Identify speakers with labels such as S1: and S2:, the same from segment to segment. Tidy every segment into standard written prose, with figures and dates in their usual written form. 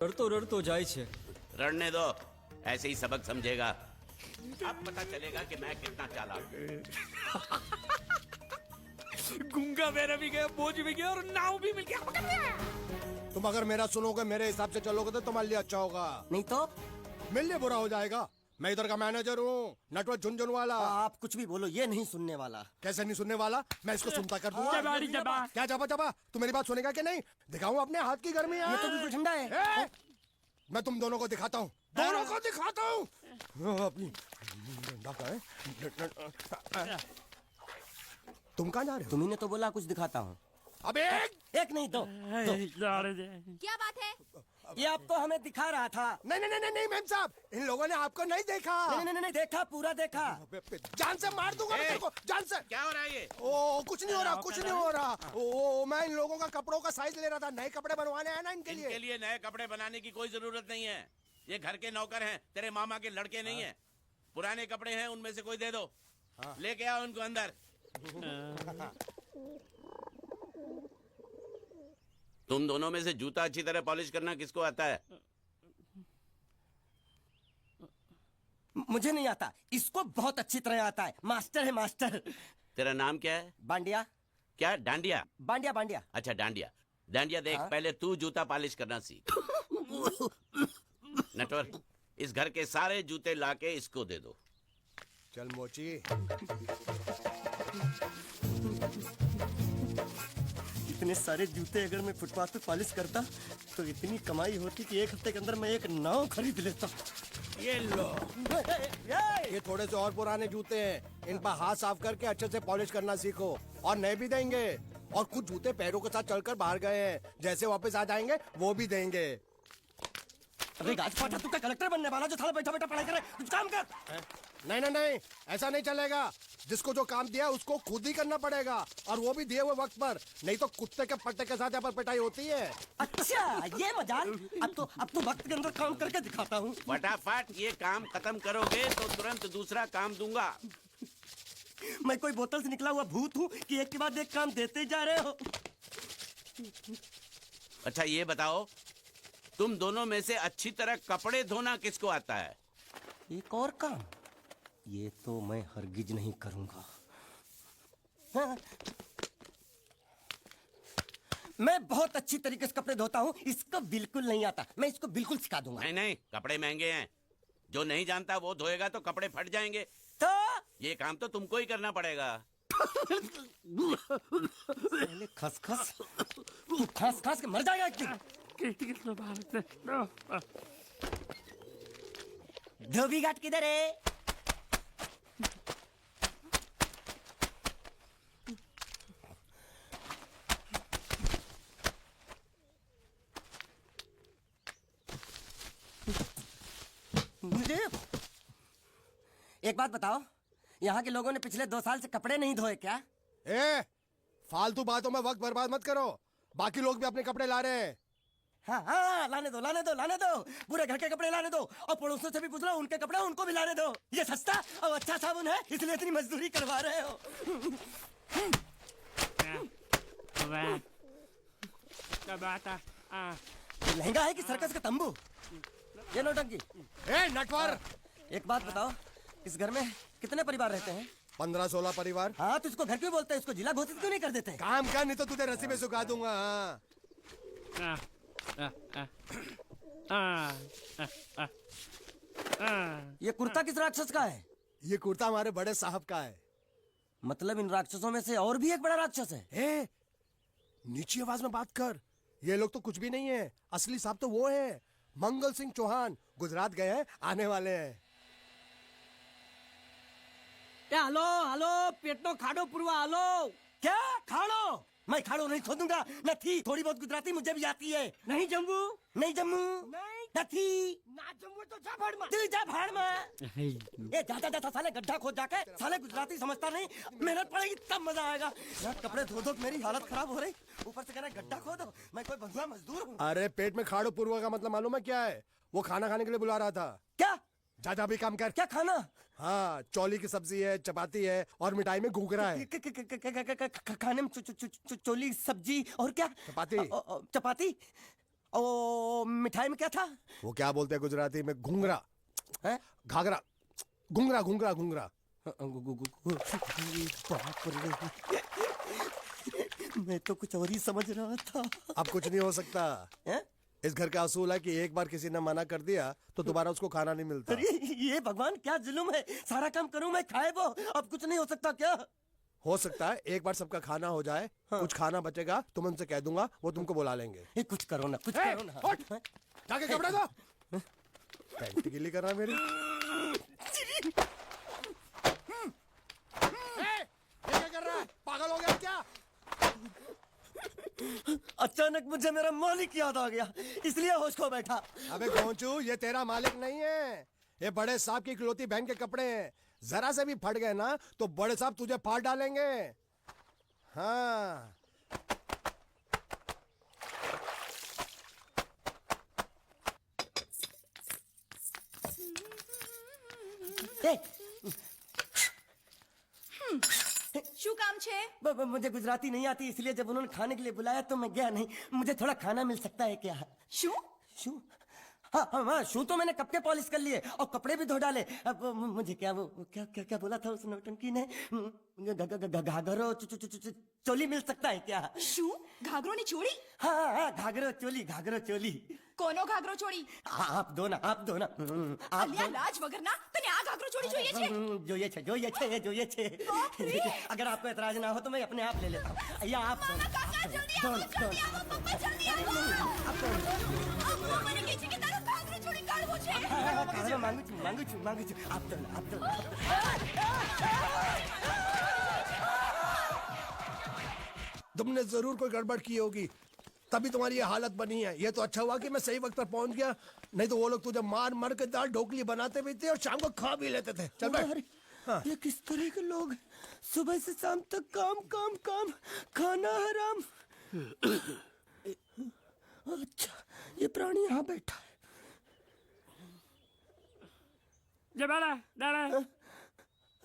S1: રડતો જાય છે.
S2: रड़ने दो, ऐसे ही सबक समझेगा. अब पता चलेगा कि मैं कितना चालाक हूं.
S1: गूंगा मेरा भी गया, बोझ भी गया और नाव भी मिल गया.
S3: तुम अगर मेरा सुनोगे, मेरे हिसाब से चलोगे तो तुम्हारे लिए अच्छा होगा,
S4: नहीं तो
S3: मेरे लिए बुरा हो जाएगा. मैं इधर का मैनेजर हूँ, नटवर झुनझुन वाला.
S4: आप कुछ भी बोलो, ये नहीं सुनने वाला.
S3: कैसे नहीं सुनने वाला? मैं इसको सुनता कर दूंगा. क्या जबा जबा? तू मेरी बात सुनेगा कि नहीं? दिखाऊं अपने हाथ की गर्मी?
S4: ये तो बिल्कुल ठंडा है.
S3: मैं तुम दोनों को दिखाता हूँ, दोनों को दिखाता हूँ. अपनी डंडा कहाँ है? तुम कहाँ जा रहे हो?
S4: तुम्ही ने तो बोला कुछ दिखाता हूँ.
S3: अबे
S4: एक नहीं दो.
S5: क्या बात है?
S4: ये आपको हमें दिखा रहा था.
S3: नहीं नहीं नहीं नहीं मैम साहब, इन लोगों ने आपको नहीं देखा.
S4: नहीं देखा, पूरा देखा.
S3: जान से मार दूंगा मैं तेरे को, जान से.
S2: क्या हो रहा है ये?
S3: ओ कुछ नहीं हो रहा, कुछ नहीं हो रहा. ओ मैं इन लोगों का कपड़ों का साइज ले रहा था, नए कपड़े बनवाने आए ना इनके
S2: इनके लिए नए कपड़े बनाने की कोई जरूरत नहीं है. ये घर के नौकर हैं, तेरे मामा के लड़के नहीं हैं. पुराने कपड़े हैं, उनमें से कोई दे दो. लेके आओ उनको अंदर. तुम दोनों में से जूता अच्छी तरह पॉलिश करना किसको आता है?
S4: मुझे नहीं आता, इसको बहुत अच्छी तरह आता है. मास्टर है मास्टर.
S2: तेरा नाम क्या है?
S4: बांडिया.
S2: क्या? डांडिया?
S4: बांडिया बांडिया.
S2: अच्छा डांडिया. डांडिया देख, पहले तू जूता पॉलिश करना सीख. नटवर, इस घर के सारे जूते लाके इसको दे दो.
S3: चल मोची.
S4: इतने सारे जूते अगर मैं फुटपाथ पे पॉलिश करता तो इतनी कमाई होती कि एक हफ्ते के अंदर मैं एक नाव खरीद लेता.
S3: ये लो, ये थोड़े से और पुराने जूते हैं, इन पर हाथ साफ करके अच्छे से पॉलिश करना सीखो. और नए भी देंगे. और कुछ जूते पैरों के साथ चलकर बाहर गए हैं, जैसे वापस आ जाएंगे वो भी देंगे.
S4: अरे गाजपाटा, तू क्या कलेक्टर बनने वाला जो थाला बैठा बैठा पढ़ाई करे? कुछ काम कर.
S3: नहीं नहीं नहीं, ऐसा नहीं चलेगा. जिसको जो काम दिया उसको खुद ही करना पड़ेगा, और वो भी दिए हुए वक्त पर. नहीं तो कुत्ते के पट्टे के साथ यहाँ पर पिटाई होती है.
S4: अच्छा ये मजाल. अब तो वक्त के अंदर काम करके दिखाता हूँ.
S2: फटाफट ये काम खत्म करोगे तो तुरंत दूसरा काम दूंगा.
S4: मैं कोई बोतल से निकला हुआ भूत हूँ कि एक के बाद एक काम देते जा रहे हो.
S2: अच्छा ये बताओ, तुम दोनों में से अच्छी तरह कपड़े धोना किसको आता है?
S4: एक और काम, ये तो मैं हरगिज नहीं करूंगा. हाँ। मैं बहुत अच्छी तरीके से कपड़े धोता हूँ, इसको बिल्कुल नहीं आता. मैं इसको बिल्कुल सिखा दूंगा.
S2: नहीं नहीं, कपड़े महंगे हैं. जो नहीं जानता वो धोएगा तो कपड़े फट जाएंगे.
S4: तो
S2: ये काम तो तुमको ही करना पड़ेगा.
S4: पहले खसखस, तू खस खस के मर जाएगा एक दिन. धोबी घाट किधर है? मुझे एक बात बताओ, यहाँ के लोगों ने पिछले 2 साल से कपड़े नहीं धोए क्या?
S3: ए, फालतू बातों में वक्त बर्बाद मत करो. बाकी लोग भी अपने कपड़े ला रहे हैं.
S4: हाँ, लाने दो लाने दो लाने दो. पूरे घर के कपड़े लाने दो, और पड़ोसियों से भी पूछ लो, उनके कपड़े उनको भी लाने दो. ये सस्ता और अच्छा साबुन है, इसलिए इतनी मजदूरी करवा रहे हो. ये लहंगा है कि सर्कस का तंबू? ये नौटंकी.
S3: ए नटवर,
S4: एक बात बताओ, इस घर में कितने परिवार रहते हैं?
S3: 15-16 परिवार.
S4: हाँ, तो इसको घर क्यों बोलते हैं? इसको जिला घोषित क्यों नहीं कर देते?
S3: काम कर, नहीं तो तुझे रस्सी में सुखा दूंगा.
S4: ये कुर्ता किस राक्षस का है?
S3: ये कुर्ता हमारे बड़े साहब का है.
S4: मतलब इन राक्षसों में से और भी एक बड़ा राक्षस है?
S3: ए, नीची आवाज में बात कर. ये लोग तो कुछ भी नहीं है. असली साहब तो वो है, मंगल सिंह चौहान. गुजरात गए हैं, आने वाले हैं.
S6: હાલો હાલો પેટનો ખાડો પૂરવા હાલો.
S4: क्या खाड़ो? मैं खाड़ो नहीं खोदूंगा. नहीं, थोड़ी बहुत गुजराती मुझे भी आती है.
S6: નહીં જમવું?
S4: नहीं जम्मू. नहीं.
S6: ના જમવું તો જા ભાડમાં.
S4: तू जा भाड़ में. ये जा जा साले गड्ढा खोद जाके. साले गुजराती समझता नहीं. मेहनत पड़ेगी तब मजा आएगा. यार कपड़े धो धो के मेरी हालत खराब हो रही, ऊपर से कह रहे गड्ढा खोदो. मैं कोई बंधुआ मजदूर हूँ?
S3: अरे पेट में खाड़ो पूर्वा का मतलब मालूम है क्या है? वो खाना खाने के लिए बुला रहा था.
S4: क्या?
S3: जा जा भी काम कर.
S4: क्या खाना?
S3: हाँ, चौली की सब्जी है, चपाती है, और मिठाई में घूघरा है.
S4: खाने में चोली सब्जी और क्या?
S3: चपाती.
S4: चपाती. ओ मिठाई में क्या था?
S3: वो क्या बोलते हैं गुजराती में? घुंघरा,
S4: हैं?
S3: घाघरा, घुंघरा घुंघरा घुंघरा।
S4: बाप रे, मैं तो कुछ और ही समझ रहा था।
S3: अब कुछ नहीं हो सकता
S4: हैं?
S3: इस घर का असूल है कि एक बार किसी ने मना कर दिया तो दोबारा उसको खाना नहीं मिलता।
S4: अरे ये भगवान क्या जुल्म है, सारा काम करूं मैं, खाए वो, अब कुछ नहीं हो सकता क्या?
S3: हो सकता है एक बार सबका खाना हो जाए, कुछ खाना बचेगा तो मैं उनसे कह दूंगा, वो तुमको बुला लेंगे।
S4: ये कुछ करो ना, कुछ करो ना।
S3: उठ, जाके कपड़े दो। पैंट गीली कर रहा है मेरी। ये क्या कर रहा है? पागल हो गया क्या?
S4: अचानक मुझे मेरा मालिक याद आ गया, इसलिए होश खो बैठा।
S3: अबे गोंचू, ये तेरा मालिक नहीं है, ये बड़े साहब की इकलौती बहन के कपड़े हैं। जरा से भी फट गए ना तो बड़े साहब तुझे फाड़ डालेंगे। हाँ।
S5: શું કામ છે?
S4: मुझे गुजराती नहीं आती, इसलिए जब उन्होंने खाने के लिए बुलाया तो मैं गया नहीं। मुझे थोड़ा खाना मिल सकता है क्या?
S5: શું?
S4: शू? हाँ हाँ हाँ, शू तो मैंने कब के पॉलिश कर लिए और कपड़े भी धो डाले। अब मुझे क्या वो क्या क्या क्या बोला था उस नौटंकी ने? घाघरो चोली मिल सकता है क्या?
S5: શું? ઘાઘરોની ચોળી?
S4: हाँ हाँ, घाघरो चोली, घाघरो चोली।
S5: કોનો ઘાઘરો ચોળી?
S4: आप दो ना, आप दो ना। आप
S5: અલ્યા લાજ વગરના તને આ ઘાઘરો ચોળી જોઈએ છે?
S4: जो ये छे। अगर आपको एतराज ना हो तो मैं अपने आप ले लेता हूँ। या आप दो ना,
S5: કાકા જલ્દી
S4: दो
S5: આવો,
S4: ना, दो
S5: જલ્દી
S4: ना।
S5: આવો, પપ્પા જલ્દી આવો. અમ્મા મને કહે છે કે તારો ઘાઘરો ચોળી કાઢવો છે.
S4: मांगू छू। आप दो ना।
S3: तुमने जरूर कोई गड़बड़ की होगी, तभी तुम्हारी ये हालत बनी है। ये तो अच्छा हुआ कि मैं सही वक्त पर पहुंच गया, नहीं तो वो लोग तुझे मार मार के दाल ढोकली बनाते भी थे और शाम को खा भी लेते थे। चल बैठ।
S4: अरे, ये किस तरह के लोग हैं? सुबह से शाम तक काम, खाना हराम। अच्छा, ये प्राणी यहाँ बैठा है।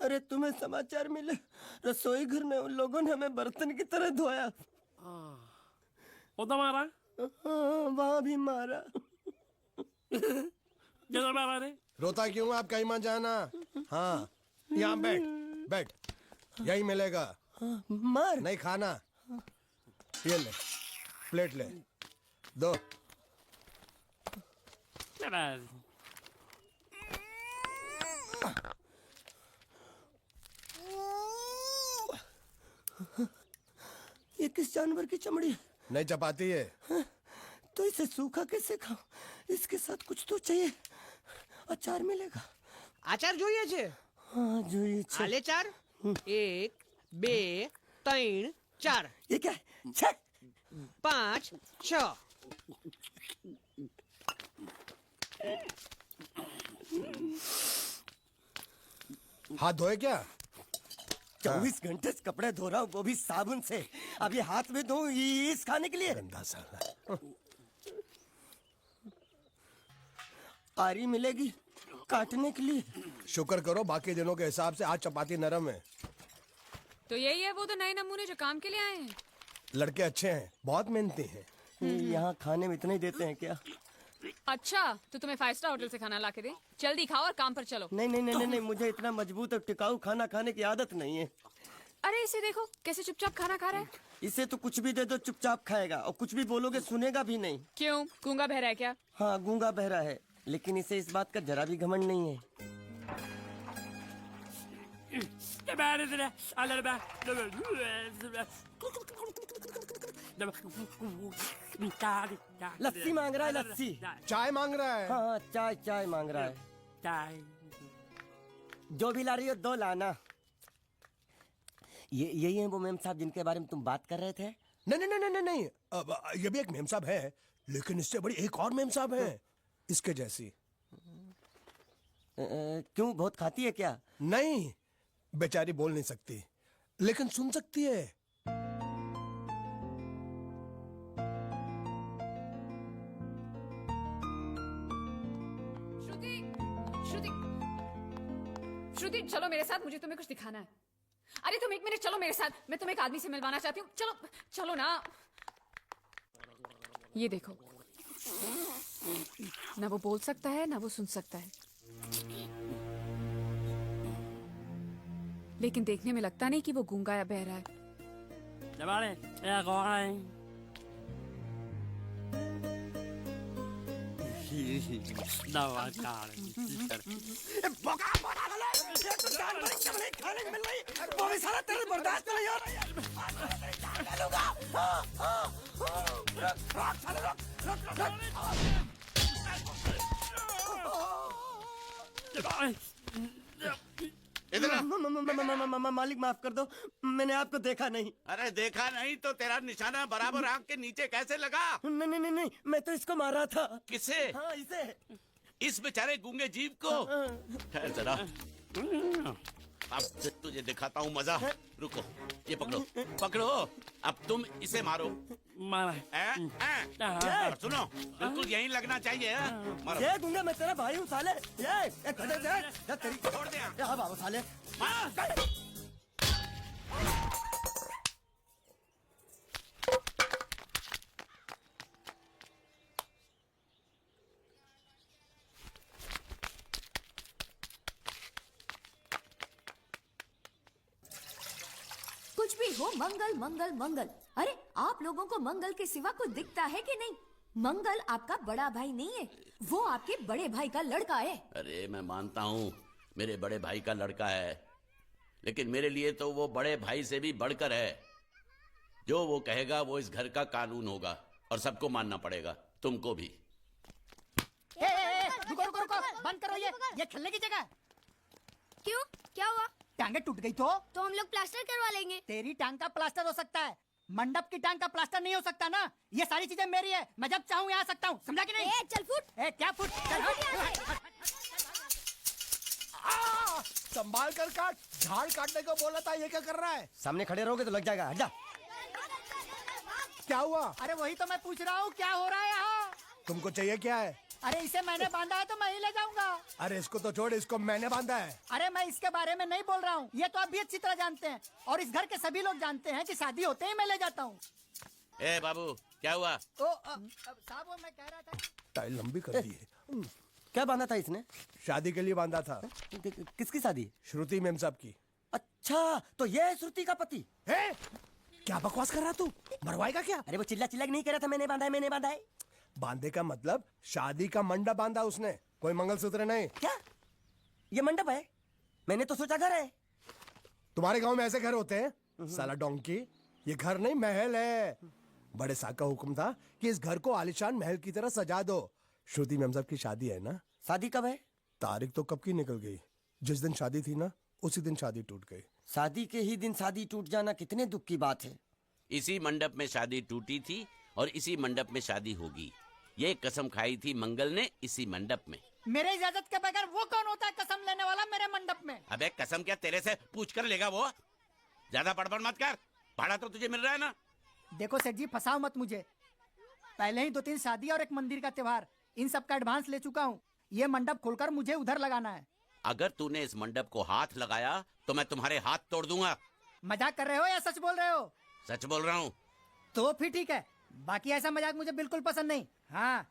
S4: अरे तुम्हें समाचार मिले? रसोई घर में उन लोगों ने हमें बर्तन की तरह धोया।
S1: मारा
S4: वहाँ भी मारा।
S1: जरा मारा रे।
S3: रोता क्यों? आप कहीं मत जाना। हाँ, यहाँ बैठ, यही मिलेगा।
S4: मार
S3: नहीं खाना, ये ले, प्लेट ले, दो।
S4: ये किस जानवर की चमड़ी है?
S3: नहीं चपाती है।
S4: तो इसे सूखा कैसे खाऊं? इसके साथ कुछ तो चाहिए। अचार मिलेगा?
S7: આચાર જોઈએ છે?
S4: हाँ જોઈએ છે।
S7: આલે ચાર 1 2 3 4
S4: ये क्या है? 6
S7: 5 6
S3: हाथ धोए क्या?
S4: 24 घंटे से कपड़े धो रहा हूँ, वो भी साबुन से। अब ये हाथ में धो इस खाने के लिए?
S3: गंदा साला।
S4: आरी मिलेगी काटने के लिए?
S3: शुक्र करो बाकी दिनों के हिसाब से आज चपाती नरम है।
S5: तो यही है वो तो नए नमूने जो काम के लिए आए हैं.
S3: लड़के अच्छे हैं, बहुत मेहनती हैं।
S4: यहाँ खाने में इतना ही देते हैं क्या?
S5: अच्छा तो तुम्हें 5 स्टार होटल से खाना ला के दे. जल्दी खाओ और काम पर चलो.
S4: नहीं, मुझे इतना मजबूत और टिकाऊ खाना खाने की आदत नहीं है।
S5: अरे इसे देखो कैसे चुपचाप खाना खा रहा है.
S4: इसे तो कुछ भी दे दो चुपचाप खाएगा, और कुछ भी बोलोगे सुनेगा भी नहीं।
S5: क्यों गूंगा बहरा है क्या?
S4: हाँ गूंगा बहरा है, लेकिन इसे इस बात का जरा भी घमंड नहीं है। लस्सी मांग रहा है, लस्सी।
S3: चाय मांग रहा है।
S4: हाँ चाय मांग रहा है। जो भी ला रही हो 2 लाना। यही है वो मेम साहब जिनके बारे में तुम बात कर रहे थे?
S3: नहीं। अब ये भी एक मेम साहब है, लेकिन इससे बड़ी एक और मेम साहब है, इसके जैसी।
S4: क्यों बहुत खाती है क्या?
S3: नहीं, बेचारी बोल नहीं सकती, लेकिन सुन सकती है।
S5: श्रुति चलो मेरे साथ, मुझे तुम्हें कुछ दिखाना है. अरे तुम 1 मिनट चलो मेरे साथ, मैं तुम्हें एक आदमी से मिलवाना चाहती हूँ. चलो ना. ये देखो ना वो बोल सकता है ना वो सुन सकता है, लेकिन देखने में लगता नहीं कि वो गूंगा या बहरा है।
S4: बोका बोला ले, ये तो जान बड़ी चमड़ी खाने को मिल रही, वो भी सारा तेरे बर्दाश्त नहीं हो रहा है। जान लूंगा। रोक साले रोक,
S2: इधर आ।
S4: मालिक माफ कर दो, मैंने आपको देखा नहीं।
S2: अरे देखा नहीं तो तेरा निशाना बराबर आंख के नीचे कैसे लगा?
S4: नहीं, मैं तो इसको मारा था।
S2: किसे?
S4: हाँ, इसे।
S2: इस बेचारे गूंगे जीव को? ठहर जरा, अब तुझे दिखाता हूँ मजा। रुको, ये पकड़ो पकड़ो, अब तुम इसे मारो। सुनो, बिल्कुल यहीं लगना चाहिए। मारो।
S4: ये गूंगा, मैं तेरा भाई हूँ साले। ये खड़े दे, तेरी
S2: छोड़ दे।
S4: हाँ बाबू साले।
S8: कुछ भी हो, मंगल मंगल मंगल। अरे आप लोगों को मंगल के सिवा कुछ दिखता है कि नहीं? मंगल आपका बड़ा भाई नहीं है, वो आपके बड़े भाई का लड़का है।
S2: अरे मैं मानता हूँ मेरे बड़े भाई का लड़का है, लेकिन मेरे लिए तो वो बड़े भाई से भी बढ़कर है। जो वो कहेगा वो इस घर का कानून होगा और सबको मानना पड़ेगा, तुमको भी।
S6: रुको, बंद करो ये खेलने की जगह।
S9: क्यों, क्या हुआ?
S6: टांगे टूट गई तो
S9: हम लोग प्लास्टर करवा लेंगे।
S6: तेरी टांग का प्लास्टर हो सकता है, मंडप की टांग का प्लास्टर नहीं हो सकता ना। ये सारी चीजें मेरी है, मैं जब चाहूँ यहाँ आ सकता हूँ, समझा कि नहीं?
S9: चल फुट।
S6: क्या फुट? चल हट।
S3: संभाल कर काट, झाड़ काटने को बोला था, ये क्या कर रहा है?
S4: सामने खड़े रहोगे तो लग जाएगा, हट जा।
S3: क्या हुआ?
S6: अरे वही तो मैं पूछ रहा हूँ, क्या हो रहा है यहाँ?
S3: तुमको चाहिए क्या है?
S6: अरे इसे मैंने बांधा है तो मैं ही ले जाऊंगा।
S3: अरे इसको तो छोड़, इसको मैंने बांधा है।
S6: अरे मैं इसके बारे में नहीं बोल रहा हूँ, ये तो आप भी अच्छी तरह जानते हैं और इस घर के सभी लोग जानते हैं कि शादी होते ही मैं ले जाता हूँ।
S2: ए बाबू, क्या हुआ?
S6: साहब वो मैं कह रहा था।
S3: टाइल लंबी कर दी है।
S4: क्या बांधा था इसने?
S3: शादी के लिए बांधा था।
S4: किसकी शादी?
S3: श्रुति मेम साहब की।
S4: अच्छा, तो ये है श्रुति का पति?
S3: है? क्या बकवास कर रहा तू? मरवाएगा क्या?
S4: अरे वो चिल्ला चिल्ला नहीं कह रहा था मैंने बांधा है।
S3: बांधे का मतलब शादी का मंडप बांधा उसने, कोई मंगलसूत्र नहीं।
S4: क्या ये मंडप है? मैंने तो सोचा घर है।
S3: तुम्हारे गांव में ऐसे घर होते हैं साला डोंकी? ये घर नहीं, महल है। बड़े साहब का हुक्म था कि इस घर को आलीशान महल की तरह सजा दो। श्रुति मेम साहब की शादी है ना?
S4: शादी कब है?
S3: तारीख तो कब की निकल गई। जिस दिन शादी थी ना, उसी दिन शादी टूट गई।
S4: शादी के ही दिन शादी टूट जाना कितने दुख की बात है।
S2: इसी मंडप में शादी टूटी थी और इसी मंडप में शादी होगी। ये कसम खाई थी मंगल ने इसी मंडप में।
S6: मेरे इजाजत के बगैर वो कौन होता है कसम लेने वाला मेरे मंडप में?
S2: अबे कसम क्या तेरे से पूछ कर लेगा वो? ज्यादा बड़बड़ मत कर, भाड़ा तो तुझे मिल रहा है ना।
S6: देखो सेठ जी, फंसाओ मत मुझे। पहले ही 2-3 शादी और एक मंदिर का त्योहार, इन सब का एडवांस ले चुका हूँ। ये मंडप खोलकर मुझे उधर लगाना है।
S2: अगर तूने इस मंडप को हाथ लगाया तो मैं तुम्हारे हाथ तोड़ दूंगा।
S6: मजाक कर रहे हो या सच बोल रहे हो?
S2: सच बोल रहा हूँ।
S6: तो फिर ठीक है, बाकी ऐसा मजाक मुझे बिल्कुल पसंद नहीं। हाँ,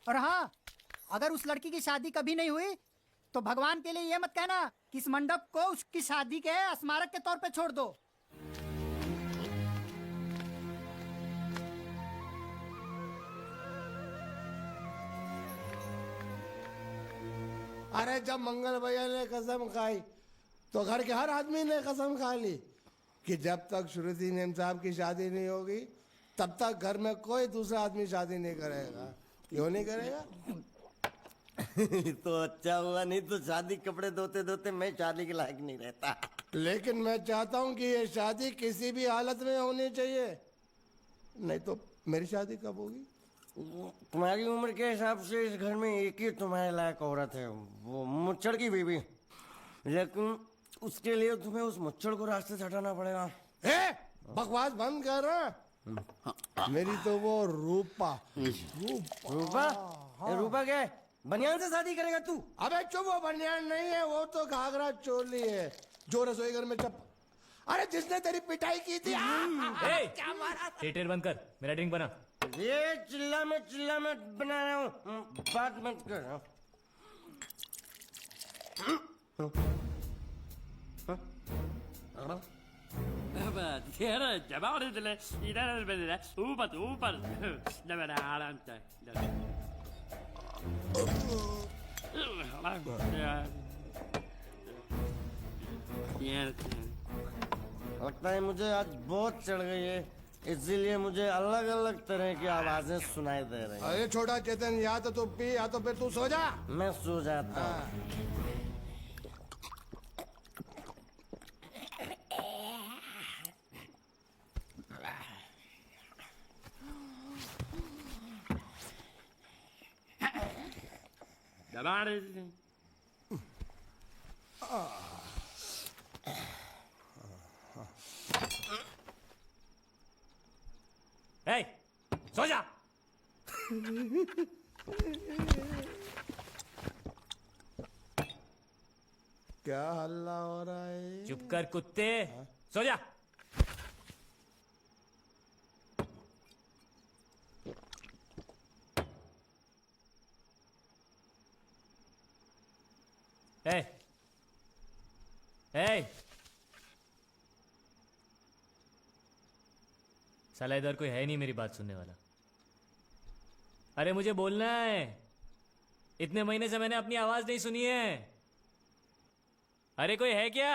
S6: और हाँ, अगर उस लड़की की शादी कभी नहीं हुई तो भगवान के लिए ये मत कहना कि इस मंडप को उसकी शादी के स्मारक के तौर पे छोड़ दो।
S3: अरे जब मंगल भैया ने कसम खाई तो घर के हर आदमी ने कसम खा ली कि जब तक श्रुति मेम साहब की शादी नहीं होगी तब तक घर में कोई दूसरा आदमी शादी नहीं करेगा। क्यों नहीं करेगा?
S4: तो अच्छा हुआ, नहीं तो शादी कपड़े धोते धोते मैं शादी के लायक नहीं रहता।
S3: लेकिन मैं चाहता हूँ कि ये शादी किसी भी हालत में होनी चाहिए, नहीं तो मेरी शादी कब होगी?
S4: तुम्हारी उम्र के हिसाब से इस घर में एक ही तुम्हारे लायक औरत है, वो मुच्छड़ की बीवी। लेकिन उसके लिए तुम्हें उस मुच्छड़ को रास्ते से हटाना पड़ेगा।
S3: बकवास बंद कर। मेरी तो वो रूपा।
S4: रूपा क्या है? बनियान से शादी करेगा तू?
S3: अबे चुप, वो बनियान नहीं है, वो तो घाघरा चोली है जो रसोई घर में अरे जिसने तेरी पिटाई की थी।
S10: थिएटर बंद कर, मेरा ड्रिंक बना।
S4: ये चिल्ला में बना रहा हूँ, बात मत कर। लगता है मुझे आज बहुत चढ़ गई है, इसीलिए मुझे अलग अलग तरह की आवाजें सुनाई दे रही हैं।
S3: अरे छोटा चेतन, या तो तू पी या तो फिर तू सो जा।
S4: मैं सो जाता हूँ।
S1: ए, सो जा।
S3: क्या हल्ला हो रहा है?
S1: चुप कर कुत्ते, सो जा। ए, ए, साला इधर कोई है नहीं मेरी बात सुनने वाला। अरे मुझे बोलना है, इतने महीने से मैंने अपनी आवाज नहीं सुनी है। अरे कोई है क्या?